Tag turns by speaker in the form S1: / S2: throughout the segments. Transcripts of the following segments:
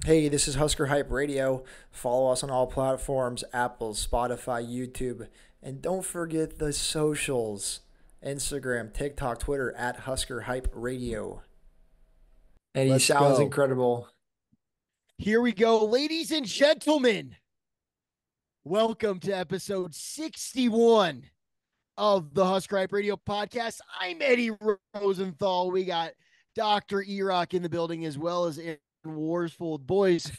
S1: Hey, this is Husker Hype Radio. Follow us on all platforms: Apple, Spotify, YouTube. And don't forget the socials: Instagram, TikTok, Twitter at Husker Hype Radio. And he
S2: Let's
S1: sounds
S2: go.
S1: incredible.
S2: Here we go, ladies and gentlemen. Welcome to episode 61 of the Husker Hype Radio podcast. I'm Eddie Rosenthal. We got Dr. E-Rock in the building as well as Aaron Warsfold. Boys,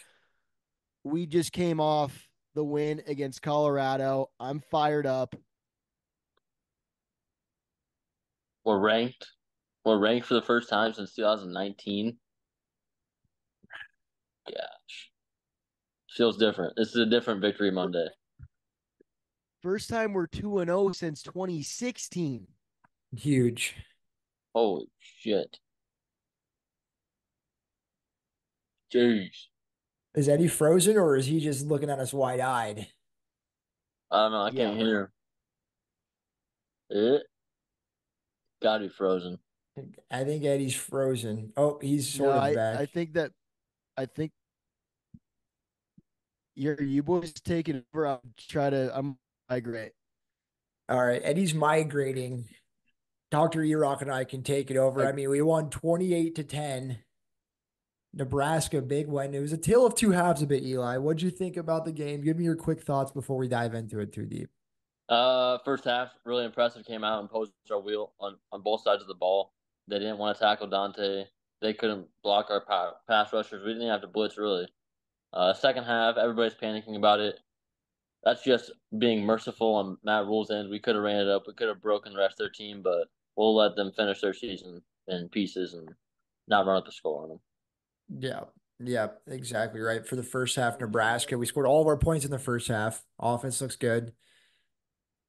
S2: we just came off the win against Colorado. I'm fired up.
S3: We're ranked. We're ranked for the first time since 2019. Gosh, feels different. This is a different victory Monday.
S2: First time we're 2-0 since 2016.
S1: Huge.
S3: Holy shit! Jeez,
S1: Is Eddie frozen or is he just looking at us wide eyed?
S3: I don't know. I
S2: Yeah.
S3: can't hear. It gotta be frozen.
S1: I think Eddie's frozen. Oh, he's
S2: No,
S1: sort of back.
S2: I think you boys taking over. I'm migrate.
S1: All right, Eddie's migrating. Dr. E-Rock and I can take it over.
S2: I
S1: I mean, we won 28-10. Nebraska, big win. It was a tale of two halves a bit, Eli. What'd you think about the game? Give me your quick thoughts before we dive into it too deep.
S3: First half really impressive. Came out and posed our wheel on both sides of the ball. They didn't want to tackle Dante. They couldn't block our pass rushers. We didn't have to blitz really. Second half, everybody's panicking about it. That's just being merciful on Matt Rule's end. We could have ran it up. We could have broken the rest of their team, but we'll let them finish their season in pieces and not run up the score on them.
S1: Yeah. Yeah, exactly right. For the first half, Nebraska, we scored all of our points in the first half. Offense looks good.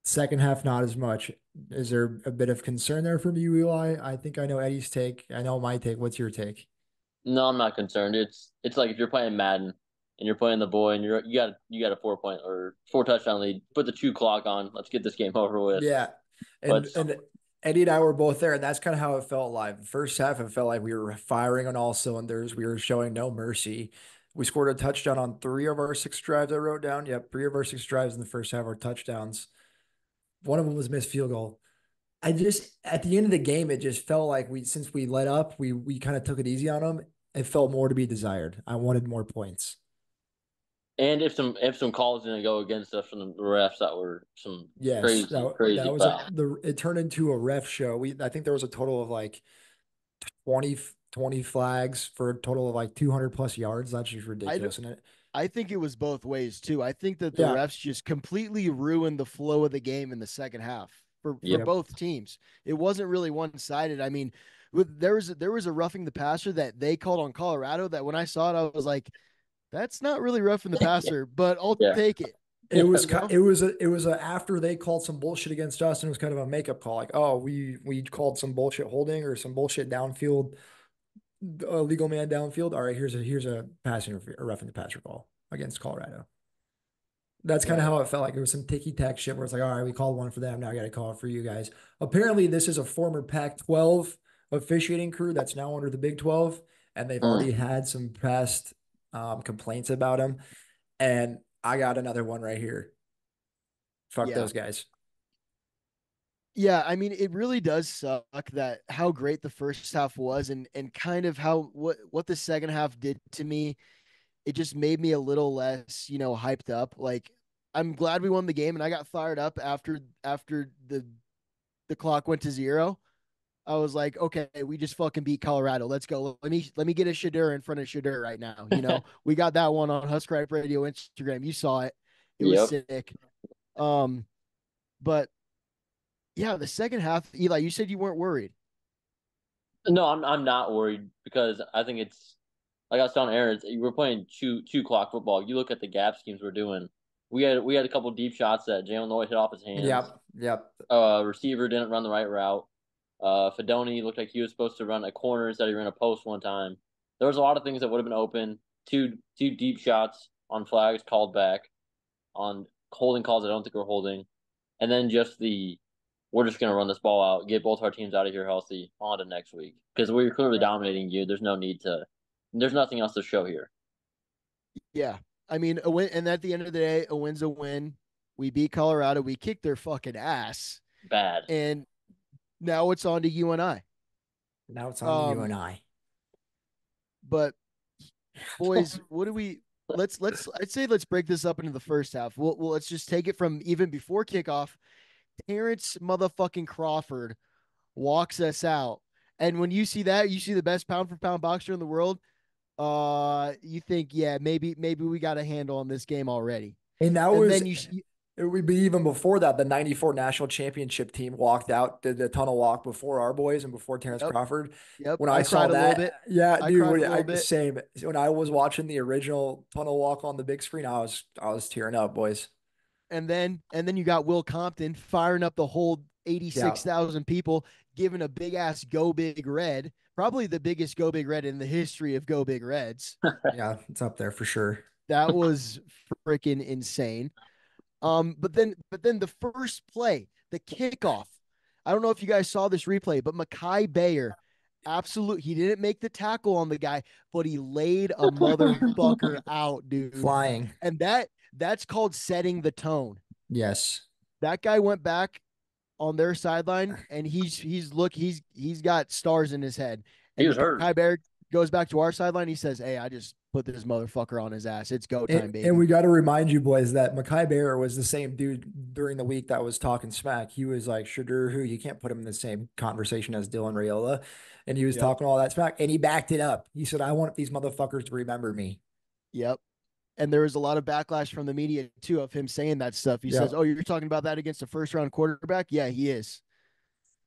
S1: Second half, not as much. Is there a bit of concern there from you, Eli? I think I know Eddie's take. I know my take. What's your take?
S3: No, I'm not concerned. It's like if you're playing Madden and you're playing the boy and you got a 4 point or 4 touchdown lead. Put the 2 clock on. Let's get this game over with.
S1: Yeah.
S3: But
S1: And Eddie and I were both there, and that's kind of how it felt live. First half, it felt like we were firing on all cylinders. We were showing no mercy. We scored a touchdown on three of our six drives I wrote down. Yep, three of our six drives in the first half are touchdowns. One of them was missed field goal. I just at the end of the game, it just felt like since we let up, we kind of took it easy on them. It felt more to be desired. I wanted more points.
S3: and if some calls didn't go against us from the refs, that were some
S1: Yes,
S3: crazy
S1: that
S3: crazy
S1: was
S3: foul.
S1: it turned into a ref show. I think there was a total of like 20 flags for a total of like 200 plus yards. That's just
S2: I
S1: ridiculous, isn't it?
S2: I think it was both ways too. I think that the
S1: Yeah.
S2: refs just completely ruined the flow of the game in the second half for
S3: Yep.
S1: Yep.
S2: both teams. It wasn't really one sided. I mean, there was a roughing the passer that they called on Colorado that when I saw it, I was like, that's not really roughing the passer, but I'll
S3: Yeah.
S2: take it.
S1: It was
S2: You know?
S1: it was a after they called some bullshit against us, and it was kind of a makeup call, like, oh, we called some bullshit holding or some bullshit downfield, legal man downfield. All right, here's a a roughing the passer call against Colorado. That's kind of
S2: Right.
S1: how it felt like. It was some ticky tack shit where it's like, all right, we called one for them. Now I got to call it for you guys. Apparently, this is a former Pac-12 officiating crew that's now under the Big 12, and they've
S3: Mm.
S1: already had some past complaints about him. And I got another one right here. Fuck
S2: Yeah.
S1: those guys.
S2: Yeah, I mean, it really does suck that how great the first half was and kind of how what the second half did to me. It just made me a little less, hyped up. Like I'm glad we won the game and I got fired up after the clock went to zero. I was like, okay, we just fucking beat Colorado. Let's go. Let me get a Shadur in front of Shadur right now. We got that one on Husker Hype Radio Instagram. You saw it. It was
S3: Yep.
S2: sick. Um, but yeah, the second half, Eli, you said you weren't worried.
S3: No, I'm not worried because I think it's like I was telling Aaron, we're playing two clock football. You look at the gap schemes we're doing. We had a couple deep shots that Jalen Noy hit off his hands.
S1: Yep. Yep.
S3: Receiver didn't run the right route. Fedoni looked like he was supposed to run a corner instead he ran a post one time. There was a lot of things that would have been open. Two deep shots on flags called back on holding calls I don't think we're holding, and then just the we're just gonna run this ball out, get both our teams out of here healthy on to next week because we're clearly
S1: Right.
S3: dominating you. There's no need to. There's nothing else to show here.
S2: Yeah. I mean, a win, and at the end of the day, a win's a win. We beat Colorado. We kicked their fucking ass.
S3: Bad.
S2: And now it's on to you and I.
S1: Now it's on to you
S2: Um,
S1: and I.
S2: but boys, what do we let's I'd say let's break this up into the first half. Well let's just take it from even before kickoff. Terrence motherfucking Crawford walks us out. And when you see that, you see the best pound for pound boxer in the world. You think, yeah, maybe we got a handle on this game already.
S1: And that
S2: And
S1: was
S2: then
S1: it would be even before that. The '94 national championship team walked out, did the tunnel walk before our boys and before Terrence
S2: yep,
S1: Crawford.
S2: yep.
S1: When I
S2: I
S1: saw
S2: cried a little bit.
S1: that, yeah,
S2: I cried a
S1: dude,
S2: little bit.
S1: same. When I was watching the original tunnel walk on the big screen, I was tearing up, boys.
S2: And then you got Will Compton firing up the whole
S1: Yeah,
S2: 86,000 people, giving a big ass go big red, probably the biggest go big red in the history of go big reds.
S1: yeah, it's up there for sure.
S2: That was freaking insane. But then the first play, the kickoff. I don't know if you guys saw this replay, but Mackay Bayer, absolute. He didn't make the tackle on the guy, but he laid a motherfucker out, dude.
S1: Flying.
S2: And that's called setting the tone.
S1: Yes.
S2: That guy went back on their sideline, and he's got stars in his head.
S3: He
S2: And
S3: was hurt.
S2: Mackay Bayer goes back to our sideline. He says, "Hey, I just put this motherfucker on his ass. It's go time,
S1: And
S2: baby."
S1: we got to remind you boys that Mackay Bear was the same dude during the week that was talking smack. He was like, Shadur, who you can't put him in the same conversation as Dylan Rayola. And he was
S2: Yep.
S1: talking all that smack and he backed it up. He said, I want these motherfuckers to remember me.
S2: Yep. And there was a lot of backlash from the media too of him saying that stuff. He says,
S1: Yep.
S2: "Oh, you're talking about that against a first round quarterback?" Yeah, he is.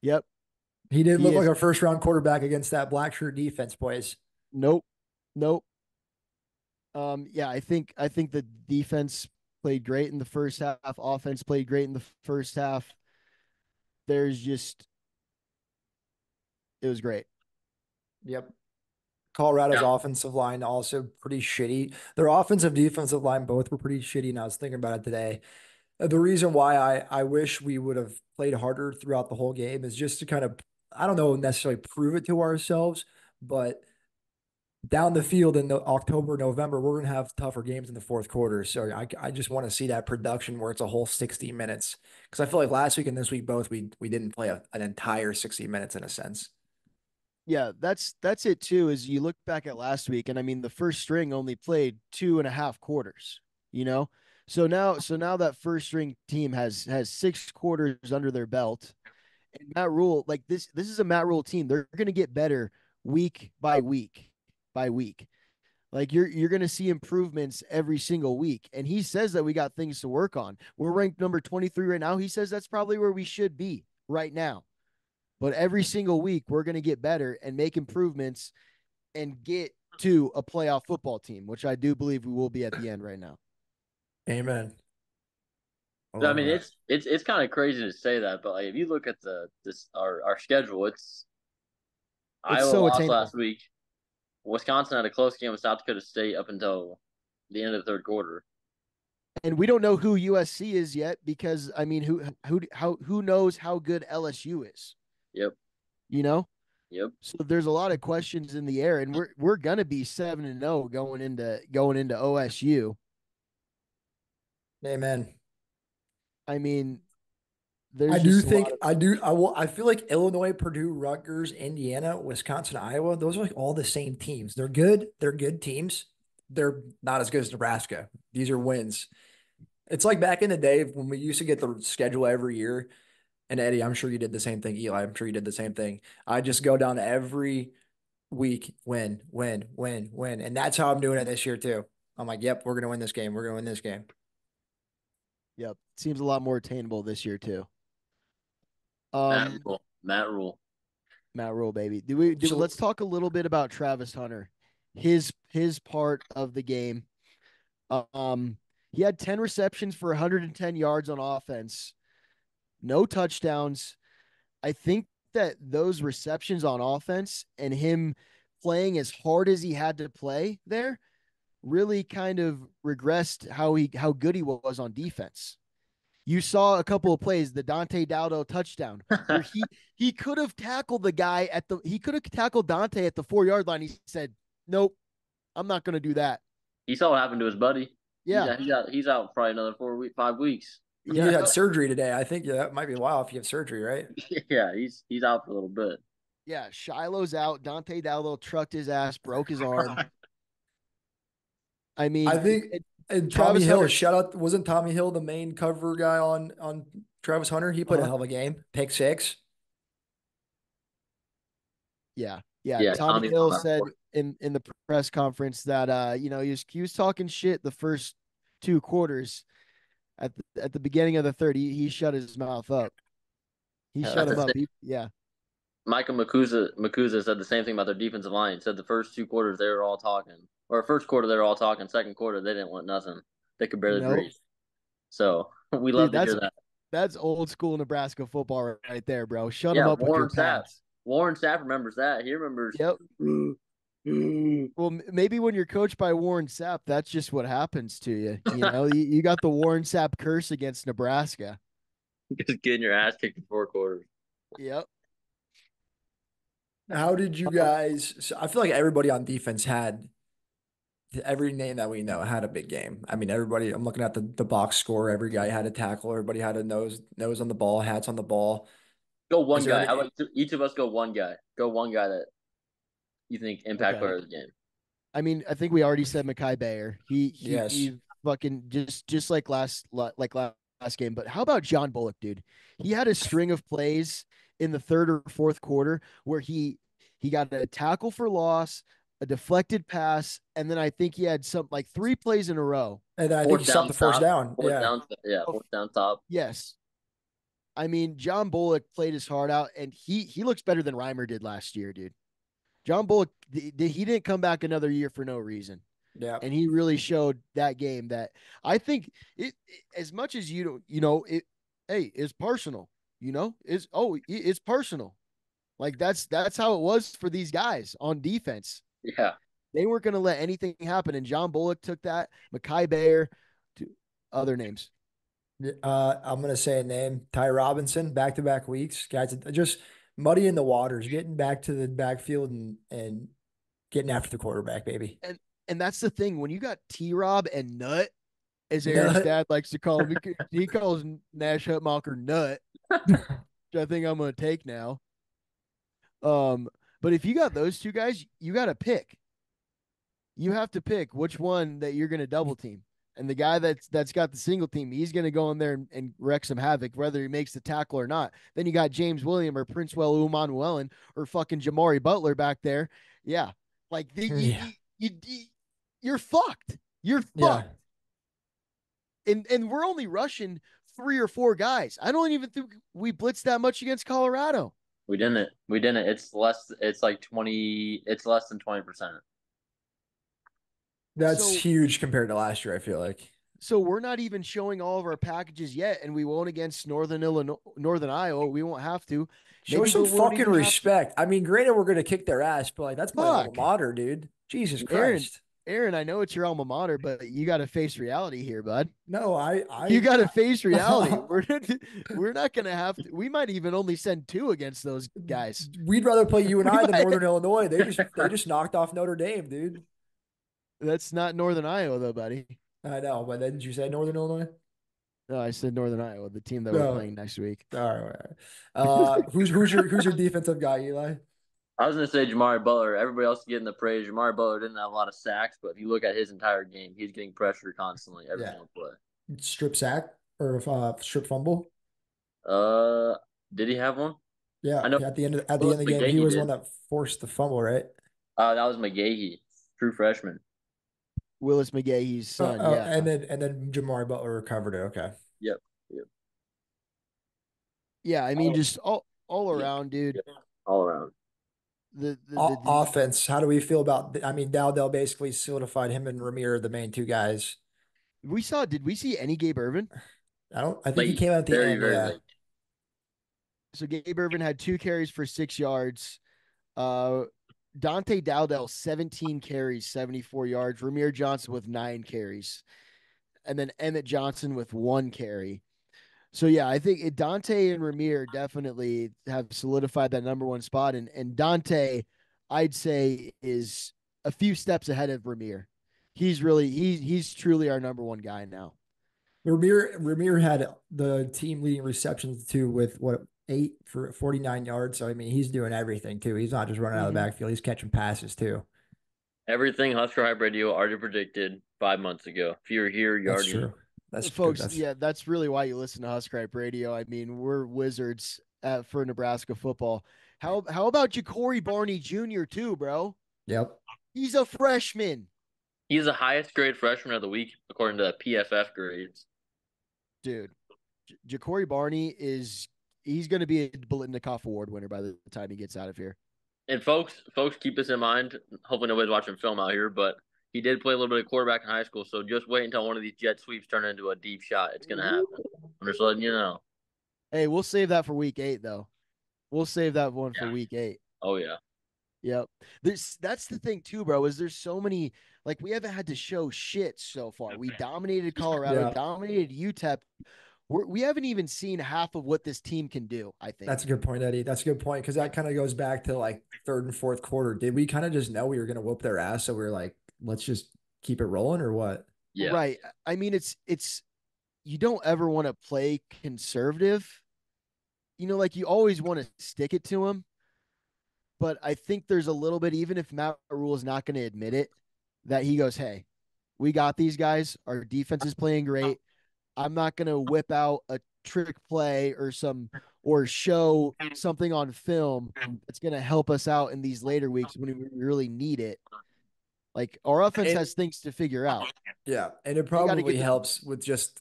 S2: Yep,
S1: He didn't
S2: he
S1: look like
S2: is.
S1: a first round quarterback against that black shirt defense, boys.
S2: Nope. Nope. Yeah, I think the defense played great in the first half. Offense played great in the first half. There's just it was great.
S1: Yep. Colorado's
S3: Yeah.
S1: offensive line also pretty shitty. Their offensive defensive line both were pretty shitty. And I was thinking about it today. The reason why I wish we would have played harder throughout the whole game is just to kind of, I don't know, necessarily prove it to ourselves, but down the field in the October, November, we're going to have tougher games in the fourth quarter. So I just want to see that production where it's a whole 60 minutes. Because I feel like last week and this week both, we didn't play an entire 60 minutes in a sense.
S2: Yeah, that's it too. Is you look back at last week, and I mean the first string only played 2.5 quarters. You know, so now that first string team has 6 quarters under their belt. And Matt Rule, like this is a Matt Rule team. They're going to get better week by week by week. Like you're going to see improvements every single week. And he says that we got things to work on. We're ranked number 23 right now. He says that's probably where we should be right now. But every single week we're going to get better and make improvements and get to a playoff football team, which I do believe we will be at the end right now.
S1: Amen. I
S3: I
S1: love
S3: mean,
S1: that.
S3: it's kind of crazy to say that, but like if you look at the this our schedule, it's
S2: It's
S3: Iowa
S2: so
S3: lost
S2: attainable.
S3: last week. Wisconsin had a close game with South Dakota State up until the end of the third quarter.
S2: And we don't know who USC is yet because I mean who knows how good LSU is,
S3: Yep,
S2: you know?
S3: yep.
S2: So there's a lot of questions in the air, and we're gonna be 7-0 going into OSU.
S1: Amen.
S2: I mean,
S1: I
S2: there's
S1: do
S2: just a
S1: think
S2: lot of
S1: I do. I will. I feel like Illinois, Purdue, Rutgers, Indiana, Wisconsin, Iowa. Those are like all the same teams. They're good. They're good teams. They're not as good as Nebraska. These are wins. It's like back in the day when we used to get the schedule every year. And Eddie, I'm sure you did the same thing. Eli, I'm sure you did the same thing. I just go down every week, win, win, win, win, and that's how I'm doing it this year too. I'm like, yep, we're gonna win this game. We're gonna win this game.
S2: yep. Seems a lot more attainable this year too.
S3: Matt
S2: Um,
S3: Rule, Matt Rule.
S2: Matt Rule, baby. Do
S1: So
S2: let's talk a little bit about Travis Hunter, his part of the game. Um, he had 10 receptions for 110 yards on offense, no touchdowns. I think that those receptions on offense and him playing as hard as he had to play there really kind of regressed how good he was on defense. You saw a couple of plays, the Dante Dowdo touchdown, where he could have tackled the guy he could have tackled Dante at the 4 yard line. He said, "Nope, I'm not going to do that."
S3: He saw what happened to his buddy.
S2: Yeah.
S3: He's out probably another 5 weeks.
S1: He
S2: Yeah.
S1: had surgery today. I think that might be a while if you have surgery, right?
S3: Yeah, he's out for a little bit.
S2: Yeah. Shiloh's out. Dante Dowdell trucked his ass, broke his arm. I
S1: I
S2: mean,
S1: think and Tommy
S2: Travis
S1: Hill,
S2: Hunter.
S1: shout out, wasn't Tommy Hill the main cover guy on Travis Hunter? He played a
S2: Uh-huh.
S1: hell of a game. Pick six.
S2: Yeah. Yeah.
S3: Yeah,
S2: Tommy
S3: Tommy's on
S2: Hill
S3: that
S2: said
S3: board.
S2: in the press conference that he was talking shit the first 2 quarters. At the beginning of the third, he shut his mouth up. He shut
S3: That's
S2: him
S3: the
S2: up.
S3: same.
S2: Yeah.
S3: Michael Makuza said the same thing about their defensive line. He said the first 2 quarters they were all talking, or first quarter they were all talking. Second quarter they didn't want nothing. They could barely
S2: Nope.
S3: breathe. So we
S2: Dude,
S3: love to hear that.
S2: that's old school Nebraska football right there, bro. Shut them
S3: Yeah,
S2: up with your pads.
S3: Warren Sapp remembers that. He remembers.
S2: Yep. Well, maybe when you're coached by Warren Sapp, that's just what happens to you. You got the Warren Sapp curse against Nebraska.
S3: Just getting your ass kicked in 4 quarters.
S2: Yep.
S1: How did you guys? So I feel like everybody on defense had every name that we know had a big game. I mean, everybody. I'm looking at the box score. Every guy had a tackle. Everybody had a nose on the ball, hats on the ball.
S3: Go
S1: Is
S3: one
S1: there
S3: guy.
S1: any?
S3: How about each of us go one guy? Go one guy that you think impact
S2: Okay.
S3: player of the game.
S2: I mean, I think we already said Makai Bayer.
S1: Yes,
S2: He fucking just like last game. But how about John Bullock, dude? He had a string of plays in the third or fourth quarter where he got a tackle for loss, a deflected pass, and then I think he had some like 3 plays in a row.
S1: and I think he
S3: Fourth
S1: stopped
S3: down
S1: the first
S3: stop.
S1: down. Yeah,
S3: Yeah,
S2: Oh,
S3: fourth down stop.
S2: yes. I mean, John Bullock played his heart out, and he looks better than Reimer did last year, dude. John Bullock, he didn't come back another year for no reason.
S1: yeah.
S2: And he really showed that game that I think as much as you don't, hey, it's personal, it's personal. Like that's how it was for these guys on defense.
S3: Yeah.
S2: They weren't going to let anything happen. And John Bullock took that, Makai Bayer, to other names.
S1: I'm gonna say a name, Ty Robinson, back-to-back weeks. Guys, just muddying the waters, getting back to the backfield and getting after the quarterback, baby.
S2: And that's the thing. When you got T Rob and Nut, as Aaron's
S1: Nut.
S2: dad likes to call him, he calls Nash Hutmacher Nut, which I think I'm going to take now. But if you got those two guys, you got to pick. You have to pick which one that you're going to double team. And the guy that's got the single team, he's going to go in there and wreck some havoc, whether he makes the tackle or not. Then you got James William or Princewell Umanuelen or fucking Jamari Butler back there. Yeah, like
S1: Yeah,
S2: you're fucked. You're
S1: yeah.
S2: fucked. And we're only rushing 3 or 4 guys. I don't even think we blitzed that much against Colorado.
S3: We didn't. We didn't. It's less. It's like 20. It's less than 20%.
S1: That's
S2: So
S1: huge compared to last year, I feel like.
S2: so we're not even showing all of our packages yet, and we won't against Northern Illinois, Northern Iowa. We won't have to.
S1: Show
S2: Maybe
S1: some
S2: we won't
S1: fucking
S2: even have to.
S1: respect. I mean, granted, we're gonna kick their ass, but like that's my alma
S2: Fuck,
S1: mater, dude. Jesus
S2: Aaron.
S1: Christ.
S2: Aaron, I know it's your alma mater, but you got to face reality here, bud.
S1: No,
S2: You got to face reality. We're not going to have to. We might even only send 2 against those guys.
S1: we'd rather play you and
S2: We
S1: I than
S2: might.
S1: Northern Illinois. They just knocked off Notre Dame, dude.
S2: That's not Northern Iowa, though, buddy.
S1: I know, but then did you say Northern Illinois?
S2: No, I said Northern Iowa, the team that we're
S1: No.
S2: playing next week.
S1: All right. Who's your defensive guy, Eli?
S3: I was gonna say Jamari Butler. Everybody else is getting the praise. Jamari Butler didn't have a lot of sacks, but if you look at his entire game, he's getting pressure constantly every
S1: Yeah.
S3: single play.
S1: Strip sack or strip fumble?
S3: Uh, did he have one?
S1: Yeah,
S3: I know
S1: at the end of
S3: Willis
S1: the game, he
S3: McGahee
S1: was the one
S3: did.
S1: that forced the fumble, right?
S3: That was McGahee, true freshman.
S2: Willis McGahee's son, yeah.
S1: And then Jamari Butler recovered it. Okay.
S3: Yep. Yep.
S2: Yeah, I mean,
S3: All,
S2: just all
S3: yep.
S2: around, dude.
S3: Yep. All around.
S2: The
S1: Offense. How do we feel about? I mean, Dowdell basically solidified him and Ramir are the main two guys.
S2: did we see any Gabe Irvin?
S1: I think he
S3: Late,
S1: came out at the
S3: very,
S1: end.
S3: very
S1: Yeah.
S3: late.
S2: So Gabe Irvin had 2 carries for 6 yards. Uh, Dante Dowdell, 17 carries, 74 yards. Ramir Johnson with 9 carries. And then Emmett Johnson with 1 carry. So, yeah, I think Dante and Ramir definitely have solidified that number 1 spot. And Dante, I'd say, is a few steps ahead of Ramir. he's truly our number one guy now.
S1: Ramir had the team leading receptions too with what 8 for 49 yards. So I mean, he's doing everything too. He's not just running out of the
S2: Mm-hmm.
S1: backfield; he's catching passes too.
S3: Everything Husker Hype Radio already predicted 5 months ago. If you were here, you
S1: That's
S3: already know.
S1: true. That's good.
S2: Folks,
S1: That's
S2: yeah, that's really why you listen to Husker Hype Radio. I mean, we're wizards for Nebraska football. How about Ja'Cory Barney Jr. too, bro?
S1: yep.
S2: He's a freshman,
S3: He's the highest grade freshman of the week according to PFF grades.
S2: dude. Ja'Cory Barney is he's going to be a Biletnikoff Award winner by the time he gets out of here.
S3: And folks, keep this in mind. Hopefully, nobody's watching film out here, but he did play a little bit of quarterback in high school. So just wait until one of these jet sweeps turn into a deep shot. It's gonna happen. I'm just letting you know.
S2: Hey, we'll save that for week 8 though. We'll save that one for
S3: Yeah.
S2: week 8.
S3: Oh yeah.
S2: Yep. That's the thing too, bro, is there's so many like we haven't had to show shit so far. We dominated Colorado,
S1: Yeah.
S2: dominated UTEP. We haven't even seen half of what this team can do, I think.
S1: That's a good point, Eddie. That's a good point because that kind of goes back to like third and fourth quarter. Did we kind of just know we were going to whoop their ass? So we were like, let's just keep it rolling or what?
S3: Yeah.
S2: Right. I mean, it's you don't ever want to play conservative. You know, like you always want to stick it to them. But I think there's a little bit, even if Matt Rule is not going to admit it, that he goes, hey, we got these guys. Our defense is playing great. I'm not going to whip out a trick play or show something on film that's going to help us out in these later weeks when we really need it. Like our offense has things to figure out.
S1: Yeah. And it
S2: They got to
S1: probably
S2: get the
S1: helps with just,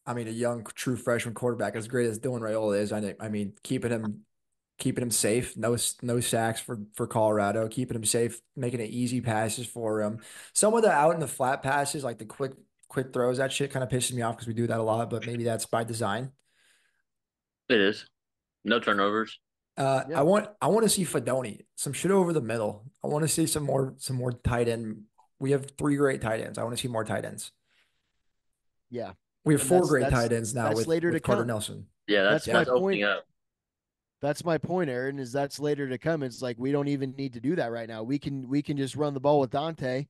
S1: I mean, a young true freshman quarterback as great as Dylan Raiola is. I mean, keeping him safe, no sacks for Colorado, keeping him safe, making it easy passes for him. Some of the out in the flat passes, like the quick throws, that shit kind of pisses me off because we do that a lot, but maybe that's by design.
S3: It is. No turnovers.
S2: yeah,
S1: I want to see Fedoni, some shit over the middle. I want to see some more tight end. We have 3 great tight ends. I want to see more tight ends.
S2: yeah.
S1: We have
S2: And
S1: 4 great tight ends now
S2: that's later to
S1: with Carter
S2: come.
S1: Nelson.
S3: Yeah, that's
S2: That's my
S3: that's opening
S2: point.
S3: up.
S2: That's my point, Aaron, is that's later to come. It's like we don't even need to do that right now. We can just run the ball with Dante,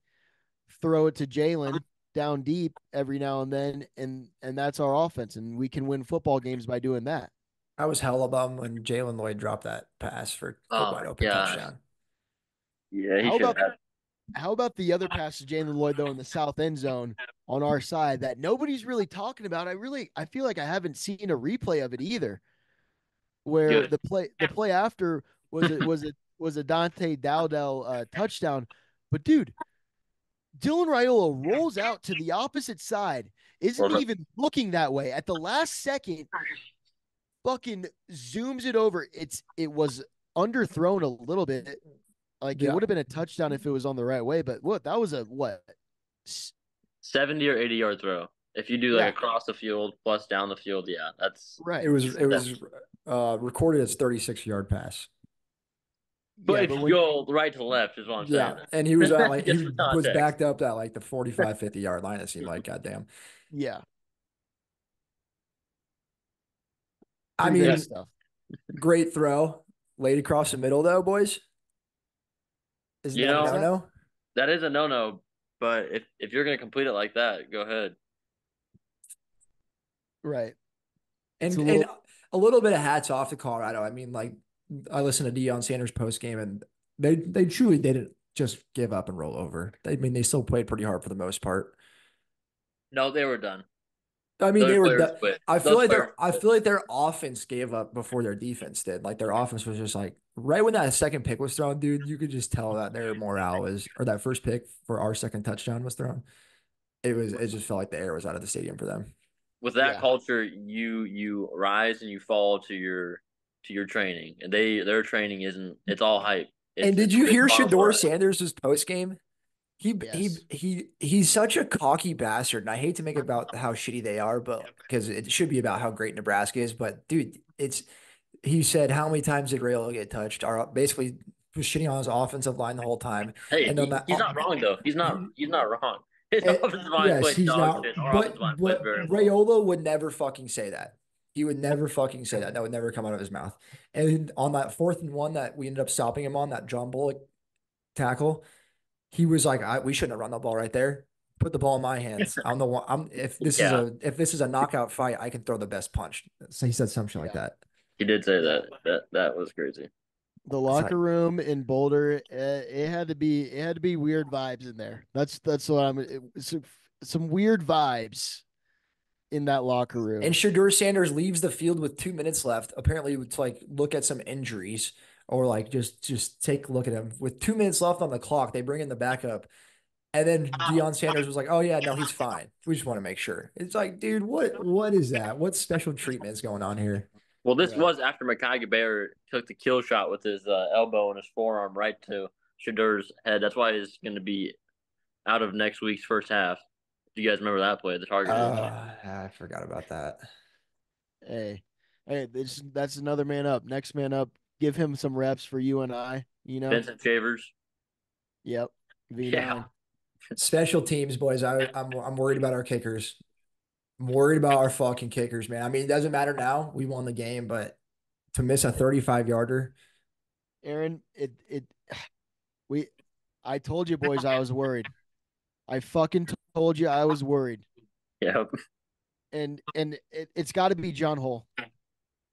S2: throw it to Jalen down deep every now and then, and that's our offense. And we can win football games by doing that.
S1: I was hella bummed when Jalen Lloyd dropped that pass for a
S3: Oh
S1: wide
S3: my
S1: open
S3: gosh.
S1: touchdown.
S3: Yeah, he
S2: How
S3: should
S2: about
S3: have.
S2: how about the other pass to Jalen Lloyd though in the south end zone on our side that nobody's really talking about? I feel like I haven't seen a replay of it either. Where
S3: Good.
S2: the play after was a Dante Dowdell touchdown, but dude, Dylan Raiola rolls out to the opposite side, isn't
S3: Well,
S2: even looking that way. At the last second, fucking zooms it over. It was underthrown a little bit. Like it
S1: Yeah.
S2: would have been a touchdown if it was on the right way, but what that was a what?
S3: 70 or 80-yard throw. If you do like
S2: Yeah,
S3: across the field plus down the field, yeah, that's
S1: It
S2: right.
S1: was
S3: that's
S1: recorded as 36-yard pass.
S3: but
S2: Yeah,
S3: if
S2: but
S3: you
S2: when
S3: go right to left is what I'm saying.
S1: Yeah, and he was at like he
S3: Just for
S1: was
S3: context.
S1: backed up at like the 45, 50-yard line. It seemed like, goddamn.
S2: yeah,
S1: I
S2: pretty great
S3: Yes.
S1: mean,
S2: stuff.
S1: great throw, laid across the middle though, boys. Isn't
S3: You
S1: that a
S3: know,
S1: no-no?
S3: that is a no-no, but if you're gonna complete it like that, go ahead.
S2: Right. It's a
S1: And
S2: little
S1: a little bit of hats off to Colorado. I mean, like I listened to Deion Sanders post game, and they truly didn't just give up and roll over. I mean, they still played pretty hard for the most part.
S3: No, they were done.
S1: I mean,
S3: Those
S1: they were.
S3: players quit.
S1: I feel
S3: Those
S1: like
S3: players
S1: I
S3: quit.
S1: feel like their offense gave up before their defense did. Like their offense was just like right when that second pick was thrown, dude. You could just tell that their morale was, or that first pick for our second touchdown was thrown. It just felt like the air was out of the stadium for them.
S3: With that
S2: yeah.
S3: culture, you rise and you fall to your training, and their training isn't. It's all hype.
S1: And
S3: It's
S1: did you
S3: a big
S1: hear
S3: farm
S1: Shador
S3: ride.
S1: Sanders' post game?
S2: Yes.
S1: He's such a cocky bastard, and I hate to make it about how shitty they are, but because it should be about how great Nebraska is. But dude, it's he said how many times did Rayola get touched? Are basically was shitting on his offensive line the whole time,
S3: Hey,
S1: and no matter
S3: he's not wrong though. He's not wrong. His
S1: and
S3: offensive line
S1: yes,
S3: played
S1: he's
S3: dog
S1: not,
S3: shit. Our offensive line played
S1: but
S3: very well.
S1: Rayola would never fucking say that. He would never fucking say that. That would never come out of his mouth. And on that 4th and 1 that we ended up stopping him on that John Bullock tackle, he was like, we shouldn't have run the ball right there. Put the ball in my hands. I'm the one.
S3: Yeah,
S1: if this is a knockout fight, I can throw the best punch. So he said something like
S2: Yeah.
S1: that.
S3: he did say
S2: Yeah.
S3: that was crazy.
S2: The
S1: It's
S2: locker
S1: like,
S2: room in Boulder, it had to be weird vibes in there. That's what some weird vibes in that locker
S1: and
S2: room.
S1: Shador Sanders leaves the field with 2 minutes left, apparently to like look at some injuries or like just take a look at him. With 2 minutes left on the clock, they bring in the backup. And then Deion Sanders was like, "Oh yeah, no, he's fine. We just want to make sure." It's like, dude, what is that? What special treatment is going on here?
S3: Well, this
S2: Right.
S3: was after Makai Bear took the kill shot with his elbow and his forearm right to Shadur's head. That's why he's going to be out of next week's first half. Do you guys remember that play? The targeted
S1: I forgot about that.
S2: Hey, hey, that's another man up. Next man up. Give him some reps for you and I.
S3: Vincent Shavers.
S2: Yep.
S3: Yeah,
S2: V9.
S1: Special teams, boys. I'm worried about our kickers. I'm worried about our fucking kickers, man. I mean, it doesn't matter now. We won the game, but to miss a 35 yarder,
S2: Aaron, we I told you boys I was worried. I fucking told you I was worried.
S3: yeah.
S2: And it's got to be John Hole.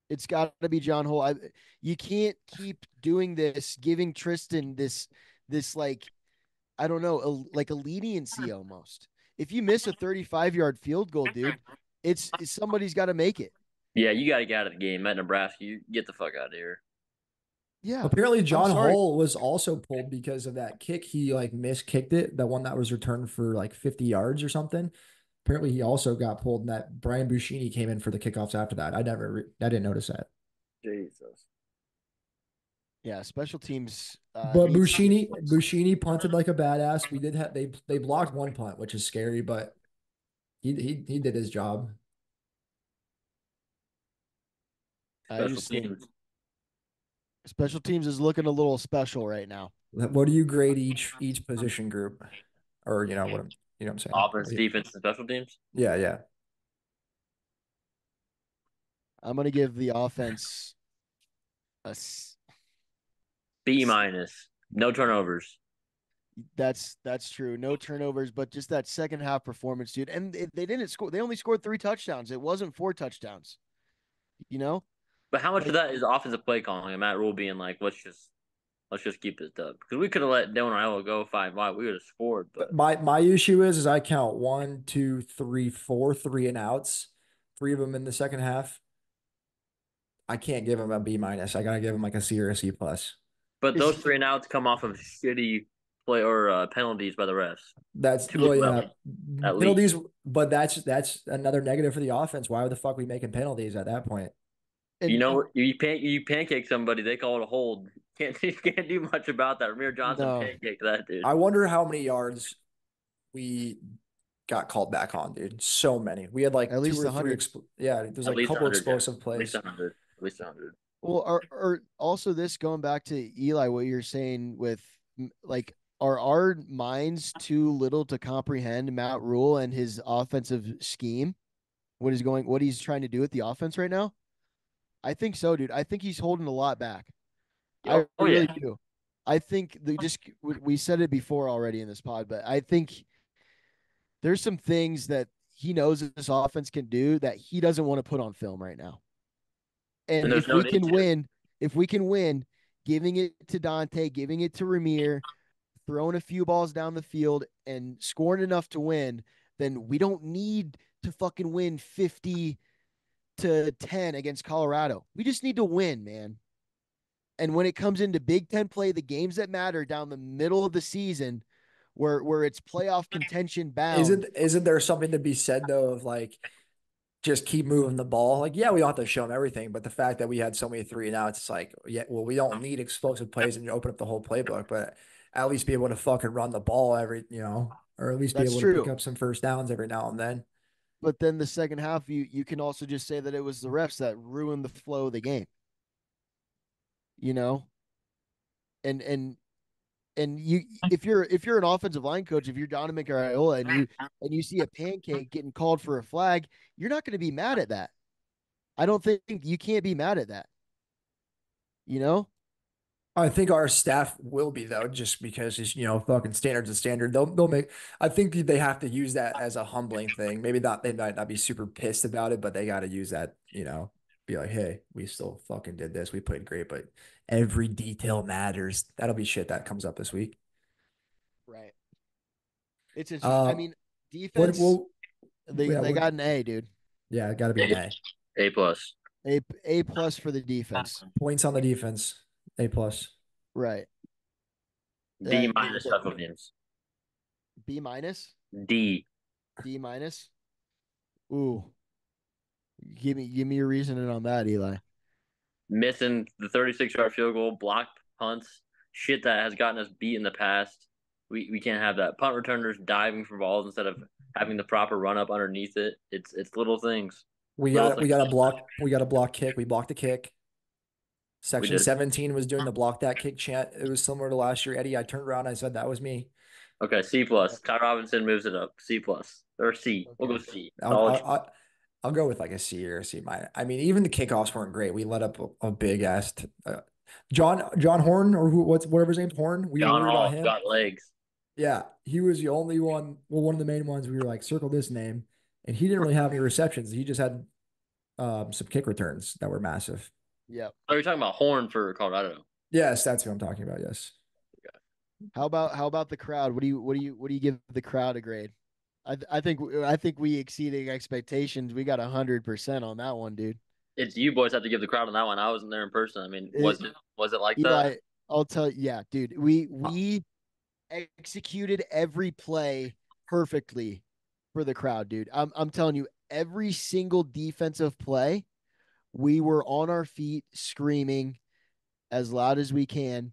S2: It's got to be John Hole. You can't keep doing this, giving Tristan this like I don't know, like a leniency almost. If you miss a 35-yard field goal, dude, it's somebody's got to make it.
S3: Yeah, you got to get out of the game. At Nebraska, you get the fuck out of here.
S2: Yeah.
S1: apparently
S2: I'm
S1: John
S2: sorry.
S1: Hull was also pulled because of that kick. He like miskicked it, the one that was returned for like 50 yards or something. Apparently, he also got pulled, and that Brian Buschini came in for the kickoffs after that. I didn't notice that.
S3: Jesus.
S2: Yeah, special teams
S1: But
S2: needs to get fixed.
S1: Buschini punted like a badass. We did have they blocked one punt, which is scary, but he did his job.
S2: I
S3: Special
S2: just think
S3: teams.
S2: special teams is looking a little special right now.
S1: What do you grade each position group, or you know what I'm saying?
S3: Offense, defense, and special teams.
S1: Yeah, yeah.
S2: I'm gonna give the offense a
S3: B minus. No turnovers.
S2: that's true. No turnovers, but just that second half performance, dude. And they didn't score. They only scored 3 touchdowns. It wasn't 4 touchdowns. You know,
S3: But how much of
S2: like
S3: that is offensive play calling and Matt Rule being like, let's just keep this dub because we could have let Dylan Iowa go 5 wide. We would have scored,
S1: But
S3: but
S1: my issue is I count one, two, three, four, three and outs, three of them in the second half. I can't give him a B minus. I gotta give him like a C or a C plus.
S3: those
S2: is
S3: three and outs come off of shitty play or penalties by the refs.
S1: That's
S3: Two of
S1: well, yeah,
S3: them at least.
S1: penalties, but that's another negative for the offense. Why the fuck are we making penalties at that point?
S3: You
S2: and
S3: know, you pancake somebody, they call it a hold. You can't do much about that. Ramir Johnson
S2: no,
S3: pancaked that dude.
S1: I wonder how many yards we got called back on, dude. So many. We had
S2: at
S1: like two
S2: least
S1: or three.
S2: 100.
S1: There's
S3: At
S1: like a
S3: least
S1: couple
S3: 100, yeah.
S1: explosive
S3: At least
S1: plays.
S3: 100. At least 100.
S2: Well, or also this going back to Eli, what you're saying with like, are our minds too little to comprehend Matt Rule and his offensive scheme? What he's trying to do with the offense right now? I think so, dude. I think he's holding a lot back. I
S3: Oh yeah.
S2: really do. I think we said it before already in this pod, but I think there's some things that he knows this offense can do that he doesn't want to put on film right now.
S3: And
S2: And
S3: there's
S2: if
S3: no
S2: we
S3: need
S2: can
S3: to.
S2: win, if we can win, giving it to Dante, giving it to Ramir, throwing a few balls down the field and scoring enough to win, then we don't need to fucking win 50-10 against Colorado. We just need to win, man. And when it comes into Big Ten play, the games that matter down the middle of the season, where it's playoff contention bound,
S1: Isn't there something to be said though of like just keep moving the ball? Like, yeah, we don't have to show them everything, but the fact that we had so many three and outs, it's like, yeah, well, we don't need explosive plays and open up the whole playbook, but at least be able to fucking run the ball or at least be
S2: that's
S1: able to pick
S2: true.
S1: up some first downs every now and then.
S2: But then the second half, you can also just say that it was the refs that ruined the flow of the game. You know, and you if you're an offensive line coach, if you're Donovan Carayola and you see a pancake getting called for a flag, you're not going to be mad at that. I don't think you can't be mad at that. You know,
S1: I think our staff will be though, just because it's fucking standards and standard. They'll make. I think they have to use that as a humbling thing. Maybe not. They might not be super pissed about it, but they got to use that. Be like, hey, we still fucking did this. We played great, but every detail matters. That'll be shit that comes up this week.
S2: Right. It's interesting. I
S1: Uh,
S2: mean,
S1: what?
S2: defense,
S1: Well, yeah,
S2: they got an A, dude.
S1: yeah, got to be an A.
S3: A plus.
S2: A plus for the defense.
S1: Points on the defense, A plus.
S2: Right.
S3: D
S2: I mean,
S3: minus special teams.
S2: B minus,
S3: D.
S2: D minus. Ooh, give me your reasoning on that, Eli.
S3: Missing the 36-yard field goal, blocked punts, shit that has gotten us beat in the past. We can't have that. Punt returners diving for balls instead of having the proper run up underneath it. It's little things.
S1: We
S3: Little
S1: got we
S3: things.
S1: got a block. We got a block kick. We blocked the kick.
S3: We
S1: Section
S3: did.
S1: 17 was doing the block that kick chant. It was similar to last year. Eddie, I turned around. I said that was me.
S3: Okay, C plus. Ty Robinson moves it up. C plus or C. We'll go
S2: Okay.
S3: C.
S1: I'll
S3: Solid.
S1: I'll go with like a C or a C minus. I mean, even the kickoffs weren't great. We let up a big ass. John Horn or whatever his name's Horn. We were
S3: John
S1: worried about
S3: Hall
S1: him.
S3: got legs.
S1: Yeah, he was the only one. Well, one of the main ones. We were like, circle this name, and he didn't really have any receptions. He just had some kick returns that were massive.
S2: Yep.
S3: Oh, you're talking about Horn for Colorado.
S1: Yes, that's what I'm talking about. Yes.
S2: How about the crowd? What do you give the crowd a grade? I think we exceeding expectations. We got 100% on that one, dude.
S3: It's you boys have to give the crowd on that one. I wasn't there in person. I mean,
S2: It,
S3: was it like that?
S2: Eli, I'll tell you, yeah, dude. We executed every play perfectly for the crowd, dude. I'm telling you, every single defensive play, we were on our feet screaming as loud as we can.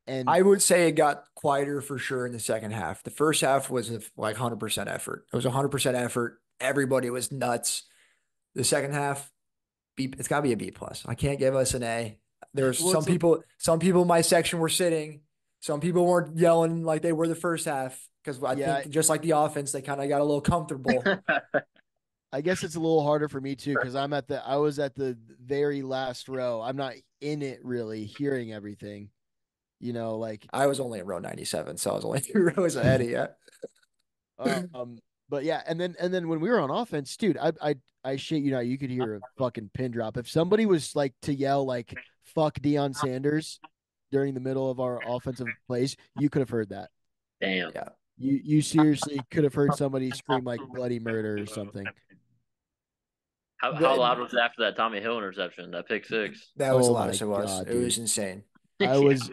S2: And
S1: I would say it got quieter for sure in the second half. The first half was like 100% effort. It was 100% effort. Everybody was nuts. The second half, it's got to be a B plus. I can't give us an A. There's
S2: well,
S1: some people in my section were sitting. Some people weren't yelling like they were the first half because I
S2: yeah,
S1: think just like the offense, they kind of got a little comfortable.
S2: I guess it's a little harder for me too because I was at the very last row. I'm not in it really, hearing everything. Like
S1: I was only in row 97, so I was only 2 rows ahead of you.
S2: but yeah, and then when we were on offense, dude, I shit you not, you could hear a fucking pin drop. If somebody was like to yell like fuck Deion Sanders during the middle of our offensive plays, you could have heard that.
S3: Damn.
S1: Yeah,
S2: You seriously could have heard somebody scream like bloody murder or something.
S3: How
S2: The,
S3: loud was it after that Tommy Hill interception, that pick six?
S1: that was the
S2: oh my
S1: loudest it was.
S2: god,
S1: It
S2: dude.
S1: was insane.
S2: I
S3: Yeah.
S2: was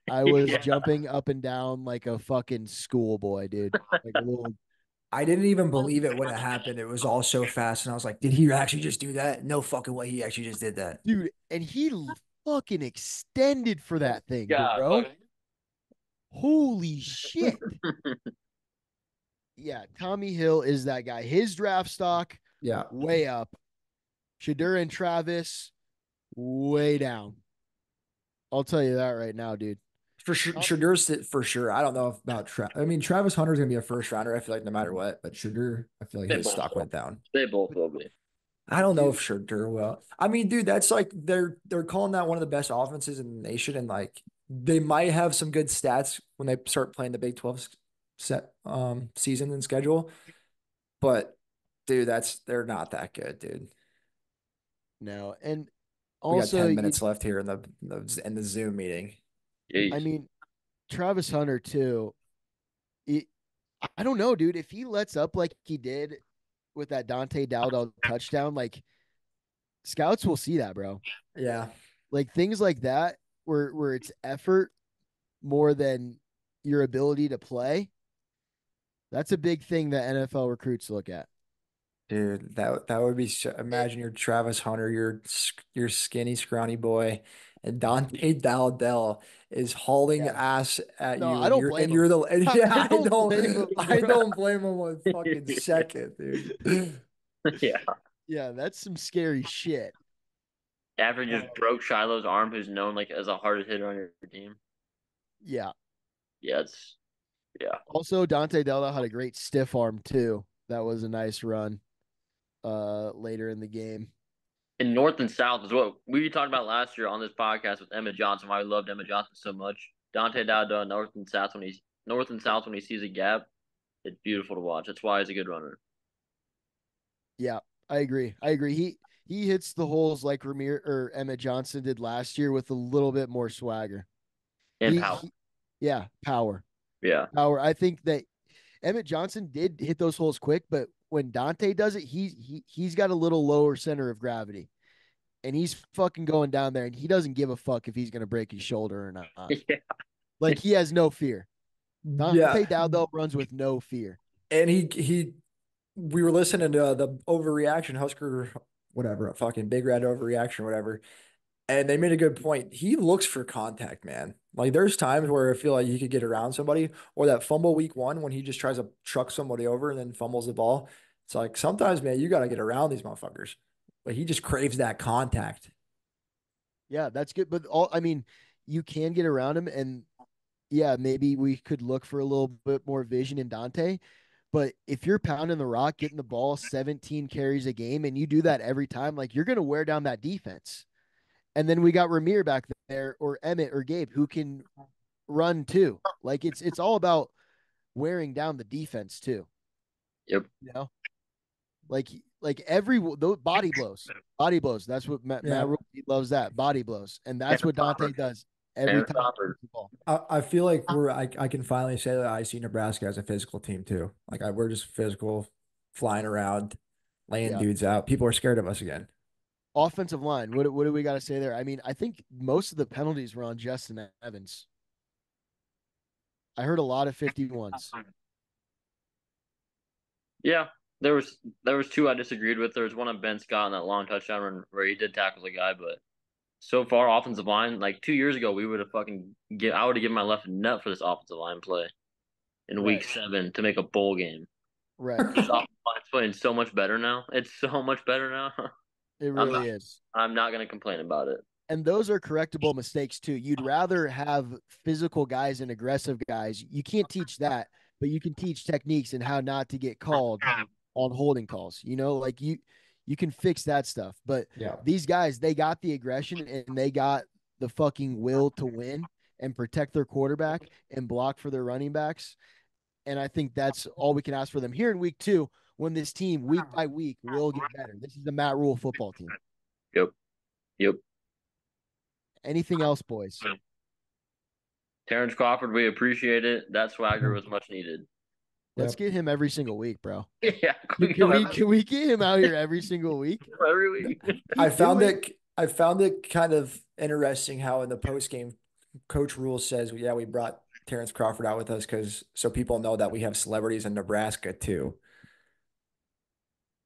S2: I was
S3: Yeah.
S2: jumping up and down like a fucking schoolboy, dude. Like a little
S1: I didn't even believe it when it happened. It was all so fast, and I was like, "Did he actually just do that? No fucking way! He actually just did that."
S2: dude, and he fucking extended for that thing,
S3: God,
S2: bro. Holy shit. Yeah, Tommy Hill is that guy. His draft stock
S1: Yeah,
S2: way up. Shadur and Travis way down. I'll tell you that right now, dude.
S1: for sure.
S2: Tom-
S1: Shadur's for sure. I don't know about I mean, Travis Hunter's gonna be a first rounder. I feel like no matter what, but Shadur, I feel like
S3: They
S1: his
S3: both
S1: stock
S3: will.
S1: went down.
S3: They both will be.
S1: I don't know
S2: Dude,
S1: if Shadur will. I mean, dude, that's like they're calling that one of the best offenses in the nation, and like they might have some good stats when they start playing the Big 12 set season and schedule. But dude, they're not that good, dude.
S2: no. And
S1: We got
S2: also,
S1: 10 minutes left here in the Zoom meeting.
S2: I
S3: Jeez.
S2: mean, Travis Hunter too. It, I don't know, dude. If he lets up like he did with that Dante Dowdell touchdown, like scouts will see that, bro.
S1: Yeah,
S2: Like things like that, where it's effort more than your ability to play. That's a big thing that NFL recruits look at.
S1: dude, that would be
S2: It,
S1: imagine you're Travis Hunter, you're skinny, scrawny boy, and Dante Dowdell is hauling
S2: yeah.
S1: ass at
S2: No,
S1: you,
S2: I
S1: and
S2: don't
S1: you're
S2: blame
S1: and
S2: him.
S1: you're the and yeah,
S2: I don't blame him,
S1: I
S2: bro.
S1: don't blame him one fucking second, dude.
S3: Yeah.
S2: Yeah, that's some scary shit.
S3: After
S2: Uh,
S3: just broke Shiloh's arm, who's known like as a hardest hitter on your team.
S2: yeah.
S3: Yeah, yeah.
S2: Also, Dante Delta had a great stiff arm too. That was a nice run later in the game.
S3: in North and South is what we talked about last year on this podcast with Emmett Johnson. Why we loved Emmett Johnson so much. Dante Dowdell North and South when he sees a gap, it's beautiful to watch. That's why he's a good runner.
S2: Yeah, I agree. I agree. He hits the holes like Ramir or Emmett Johnson did last year with a little bit more swagger.
S3: And power.
S2: Yeah, power.
S3: Yeah.
S2: Power. I think that Emmett Johnson did hit those holes quick, but when Dante does it, he's got a little lower center of gravity. And he's fucking going down there and he doesn't give a fuck if he's gonna break his shoulder or not.
S3: Yeah.
S2: Like he has no fear.
S1: Yeah.
S2: Dante Dowdell runs with no fear.
S1: And we were listening to the overreaction Husker, whatever, fucking big red overreaction, whatever. And they made a good point. He looks for contact, man. Like there's times where I feel like he could get around somebody, or that fumble week one when he just tries to truck somebody over and then fumbles the ball. It's like sometimes, man, you got to get around these motherfuckers. But he just craves that contact.
S2: Yeah, that's good. But I mean, you can get around him, and yeah, maybe we could look for a little bit more vision in Dante. But if you're pounding the rock, getting the ball 17 carries a game, and you do that every time, like you're going to wear down that defense. And then we got Ramir back there, or Emmett or Gabe, who can run too. Like it's all about wearing down the defense too.
S3: Yep.
S2: You know, like every those body blows. That's what Matt
S1: Yeah.
S2: Rule, he loves that body blows, and that's what Dante does every time he gets the ball.
S1: I feel like I can finally say that I see Nebraska as a physical team too. Like we're just physical, flying around, laying
S2: Yeah.
S1: dudes out. People are scared of us again.
S2: Offensive line. What do we got to say there? I mean, I think most of the penalties were on Justin Evans. I heard a lot of 51s.
S3: Yeah. There was two I disagreed with. There was one on Ben Scott on that long touchdown run where he did tackle the guy, but so far offensive line, like 2 years ago, we would have I would have given my left nut for this offensive line play in week 7 to make a bowl game.
S2: Right.
S3: This offensive line's playing so much better now. It's so much better now.
S2: It really is.
S3: I'm not gonna complain about it.
S2: And those are correctable mistakes too. You'd rather have physical guys and aggressive guys. You can't teach that, but you can teach techniques and how not to get called on holding calls. You know, like you can fix that stuff. But
S1: Yeah.
S2: these guys, they got the aggression and they got the fucking will to win and protect their quarterback and block for their running backs. And I think that's all we can ask for them here in week 2 when this team week by week will get better. This is the Matt Rule football team.
S3: Yep. Yep.
S2: Anything else, boys?
S3: Terrence Crawford, we appreciate it. That swagger was much needed.
S2: Let's get him every single week, bro.
S3: Yeah.
S2: Can we get him out here every single week?
S3: Every week.
S1: I found it kind of interesting how in the post game, Coach Rule says, "Yeah, we brought Terrence Crawford out with us because so people know that we have celebrities in Nebraska too."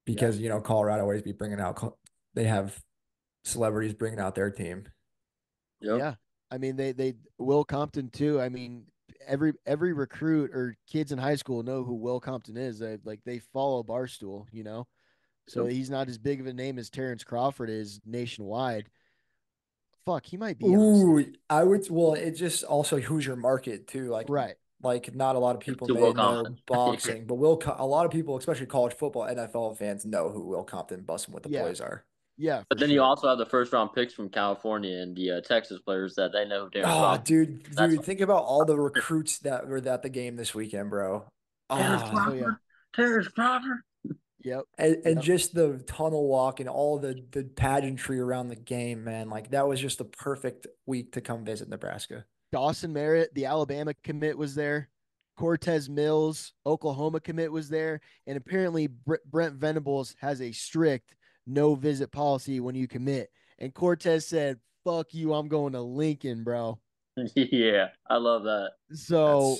S1: Because Colorado always be bringing out they have celebrities bringing out their team.
S3: Yep.
S2: Yeah, I mean they Will Compton too. I mean every recruit or kids in high school know who Will Compton is. They follow Barstool, so he's not as big of a name as Terrence Crawford is nationwide. Fuck, he might be.
S1: Ooh, I would. Well, it just also who's your market too. Like,
S2: right.
S1: Like not a lot of people
S3: To
S1: may
S3: Will
S1: know
S3: Compton.
S1: boxing, but a lot of people, especially college football, NFL fans, know who Will Compton, busting what the boys are.
S2: Yeah,
S3: but then you also have the first round picks from California and the Texas players that they know who Terrence Crawford.
S1: Dude, think about all the recruits that were at the game this weekend, bro.
S3: Terrence Crawford.
S2: Yep.
S1: And just the tunnel walk and all the pageantry around the game, man. Like that was just the perfect week to come visit Nebraska.
S2: Dawson Merritt, the Alabama commit, was there. Cortez Mills, Oklahoma commit, was there. And apparently Brent Venables has a strict no visit policy when you commit. And Cortez said, "Fuck you, I'm going to Lincoln, bro."
S3: Yeah, I love that.
S2: So,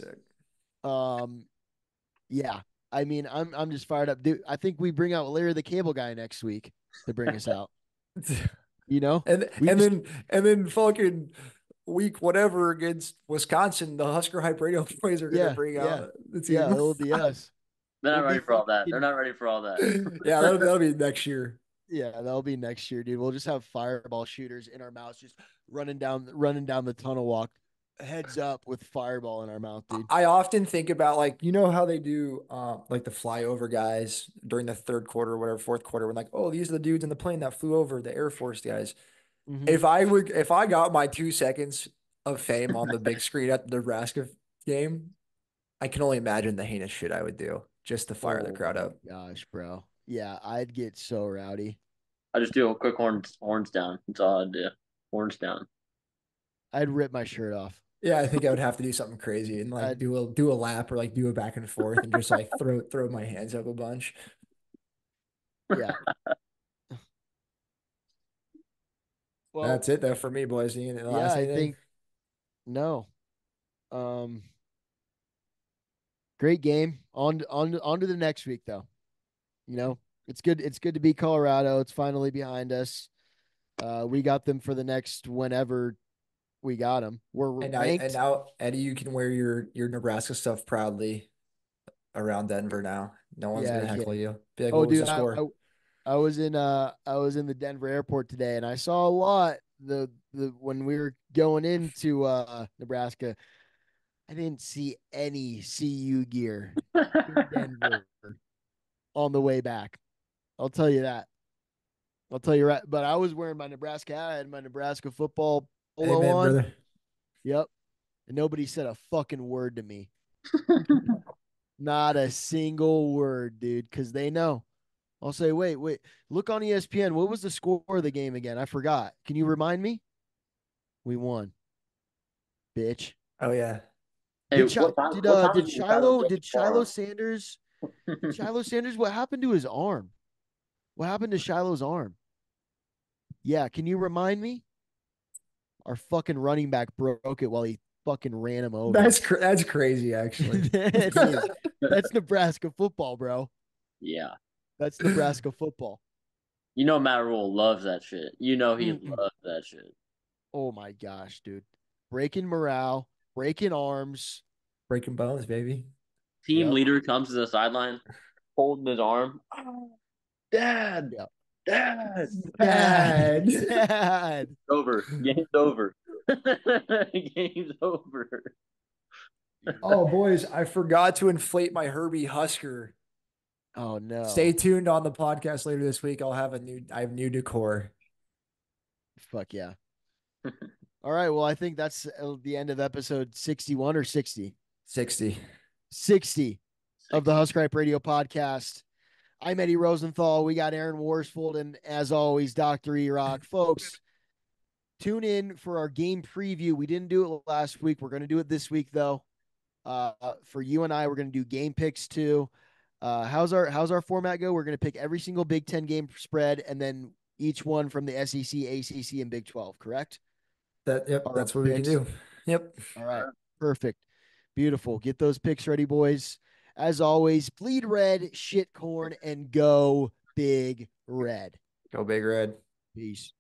S2: yeah. I mean, I'm just fired up, dude. I think we bring out Larry the Cable Guy next week to bring us out.
S1: And then fucking week whatever against Wisconsin, the Husker Hype Radio boys are gonna bring out the team.
S2: Yeah, it'll be us.
S3: They're not ready for all that. They're not ready for all that.
S1: Yeah, that'll be next year.
S2: Yeah, that'll be next year, dude. We'll just have fireball shooters in our mouths, just running down the tunnel walk. heads up with fireball in our mouth, dude.
S1: I often think about like you know how they do like the flyover guys during the third quarter or whatever fourth quarter when like oh these are the dudes in the plane that flew over the Air Force guys.
S2: Mm-hmm.
S1: If I got my 2 seconds of fame on the big screen at the Nebraska game, I can only imagine the heinous shit I would do just to fire the
S2: Oh
S1: crowd
S2: my
S1: up.
S2: gosh, bro. Yeah, I'd get so rowdy.
S3: I just do a quick horns down. That's all I do. Horns down.
S2: I'd rip my shirt off.
S1: Yeah, I think I would have to do something crazy and like
S2: I'd
S1: do a lap or like do a back and forth and just like throw my hands up a bunch.
S2: yeah. Well,
S1: That's it though for me, boys. You the
S2: yeah,
S1: last
S2: I
S1: anything?
S2: think no. Um, great game. On to the next week though. You know, it's good to beat Colorado. It's finally behind us. We got them for the next whenever we got them. We're
S1: And
S2: ranked.
S1: now Eddie, you can wear your Nebraska stuff proudly around Denver now. No one's
S2: Yeah,
S1: gonna
S2: I
S1: heckle
S2: can.
S1: you. Be like,
S2: Oh,
S1: what was
S2: dude,
S1: the score?
S2: I was in the Denver airport today and I saw a lot the when we were going into Nebraska. I didn't see any CU gear in Denver on the way back. I'll tell you that. I'll tell you right. But I was wearing my Nebraska hat. I had my Nebraska football polo
S1: Amen,
S2: on.
S1: brother.
S2: Yep. And nobody said a fucking word to me. Not a single word, dude, because they know. I'll say, wait, look on ESPN. What was the score of the game again? I forgot. Can you remind me? We won, bitch.
S1: Oh yeah.
S3: Hey, what time? What time is it in
S2: Did
S3: tomorrow?
S2: Shiloh Sanders, what happened to his arm? What happened to Shiloh's arm? Yeah, can you remind me? Our fucking running back broke it while he fucking ran him over.
S1: That's crazy actually.
S2: That is. That's Nebraska football, bro.
S3: Yeah.
S2: That's Nebraska football.
S3: You know Matt Rule loves that shit. You know he
S2: Mm-mm.
S3: loves that shit.
S2: Oh my gosh, dude. Breaking morale, breaking arms.
S1: Breaking bones, baby.
S3: Team
S2: Yep.
S3: leader comes to the sideline, holding his arm. Dad,
S2: Yep.
S3: Dad,
S2: Dad.
S1: Bad.
S2: Dad.
S3: over. Game's over. Game's over.
S1: Oh, boys, I forgot to inflate my Herbie Husker.
S2: Oh
S1: Stay
S2: no.
S1: tuned on the podcast later this week. I have new decor.
S2: Fuck yeah. All right. Well, I think that's the end of episode 61 or 60.
S1: 60.
S2: 60 of the
S3: 60.
S2: Husker Radio podcast. I'm Eddie Rosenthal. We got Aaron Worsfold and, as always, Dr. E-Rock. Folks, tune in for our game preview. We didn't do it last week. We're going to do it this week, though. For you and I, we're going to do game picks too. How's our format go? We're going to pick every single Big Ten game spread, and then each one from the SEC, ACC, and Big 12. Correct?
S1: Yep,
S2: Are our
S1: that's what we can
S2: picks?
S1: do. Yep.
S2: All right, perfect, beautiful. Get those picks ready, boys. As always, bleed red, shit corn, and go big red.
S1: Go Big Red.
S2: Peace.